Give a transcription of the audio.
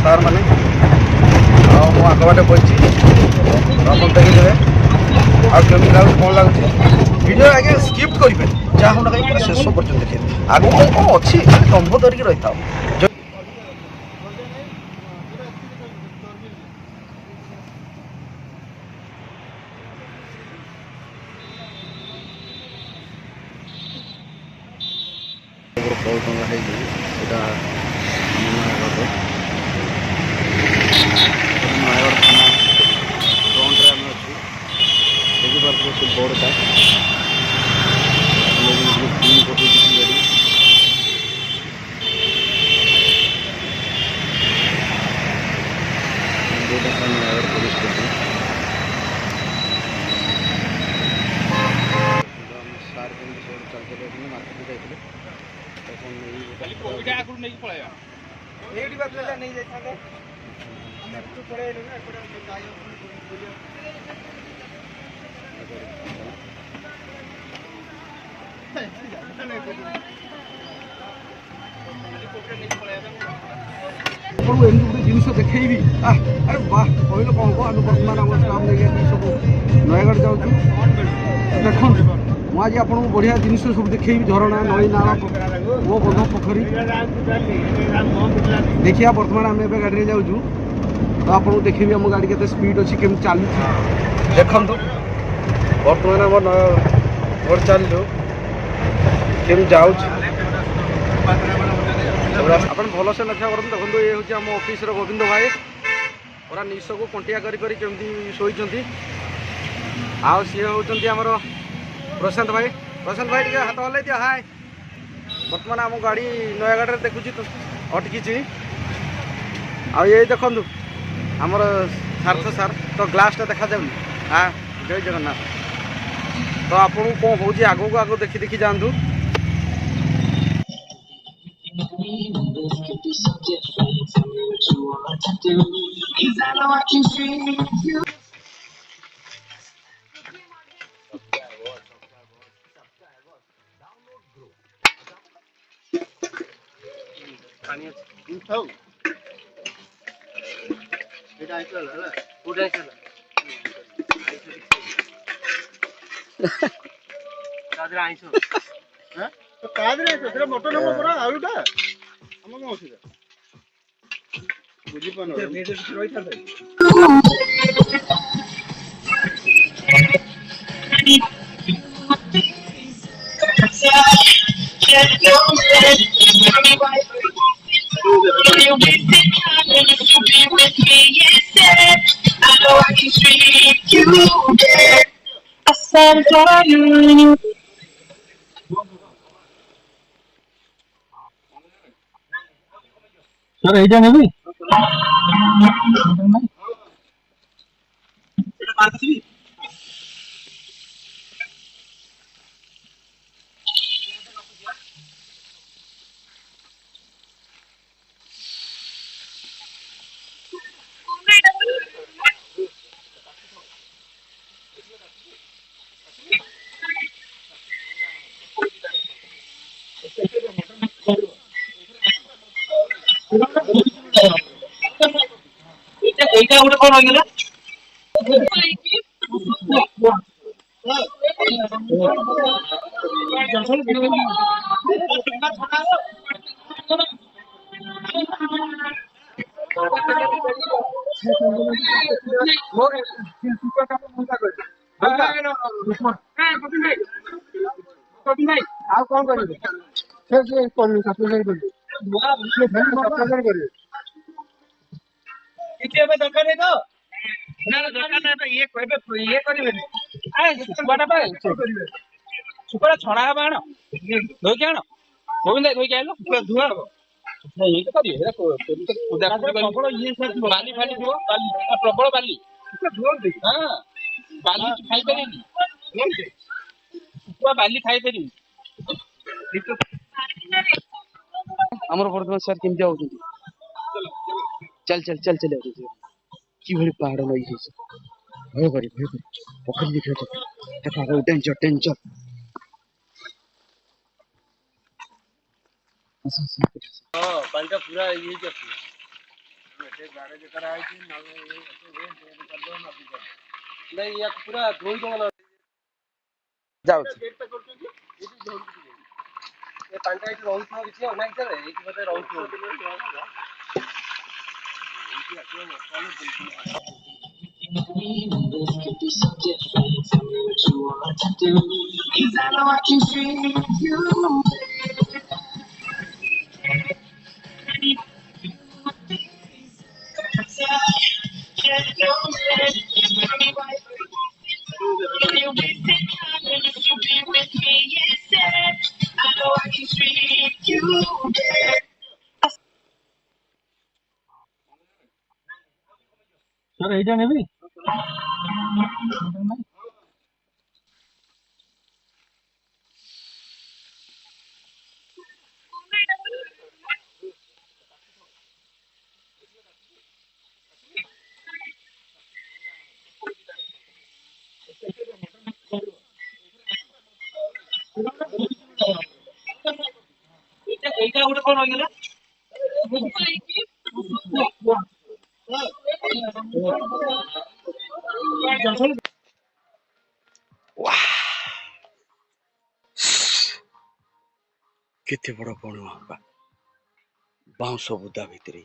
सार मैंने आगबाटे बची आप देखिए आमी लगुच कौन लगुच वीडियो आगे स्किप करेंगे जहाँ कहीं पूरा शेष पर्यटन देखिए आगे कौन अच्छी तंभ धरिकी रही था बोर्डटा पुलिस स्टेशन सार चलते मार्केट गोटे जिन देखी अरे वाह कहल कौन कह आम बर्तमान आम स्टाफ लेकिन सब नयगढ़ जाऊँ देखो मुझे आपको बढ़िया जिन सब देखी झरणा नई नाल वो बंध पोखरी देखिए बर्तमान आम ए गाड़ी जाऊँ तो आपको देखी आम गाड़ी के स्पीड अच्छी केमी चलू देखु बर्तमान आम नयगढ़ चलू केमी जाऊँ आप भलसे लक्ष्य करूँ देखो ये हूँ आम ऑफिस गोविंद भाई पूरा निश को कंटिया करमी शोती आउ सी होती आमर प्रशांत भाई टे हाथ हल्ई दिया हाय बर्तमान आम गाड़ी नयगढ़ देखुची तो अटकी आ ये देखु आमर सार्थ सार तो ग्लासटा देखा जाऊनी हाँ जय जगन्नाथ तो आपको कौन हो आगू आगू देखी देखी जातु सर এইটা নেবি এইটা ওটা কোন হইগলা ଆଉ କଣ କରିବେ ସେ କଣ ସପ୍ଲାଇ କରିବେ ସପ୍ଲାଇ କରିବେ କିଛି ଏବେ ଦରକାର ନାହିଁ ତ ନା ଦରକାର ନାହିଁ ତ ଇଏ କରିବେନି ସୁପରଟା ପାଇଁ ସୁପର ଛଣା ହବ ଆଣ ଧୋଇକି ଆଣ ଗୋବିନ୍ଦ ଧୋଇକି ଆଣିଲ ଧୁଆ ହବ ଏଇଟା କରିବେ ବାଲି ଫାଲି ଥିବ ପ୍ରବଳ ବାଲି ଧୁଅନ୍ତି ହଁ ବାଲି ଖାଇପାରିବେନି ବାଲି ଖାଇପାରିବି ଆମର ବର୍ତ୍ତମାନ ସାର୍ କେମିତି ଆଉଛନ୍ତି चल चल चल चल कि पहाड़ लगी भय कर पोखरी देखिए डेंजर डेंजर पूरा ये ଯାଉଛି सर এইটা নেবি এইটা ଗୋଟେ କଣ ହେଇଗଲା କେତେ ବଡ଼ ବଣୁଆ ବାଉଁଶ ବୁଦା ଭିତରେ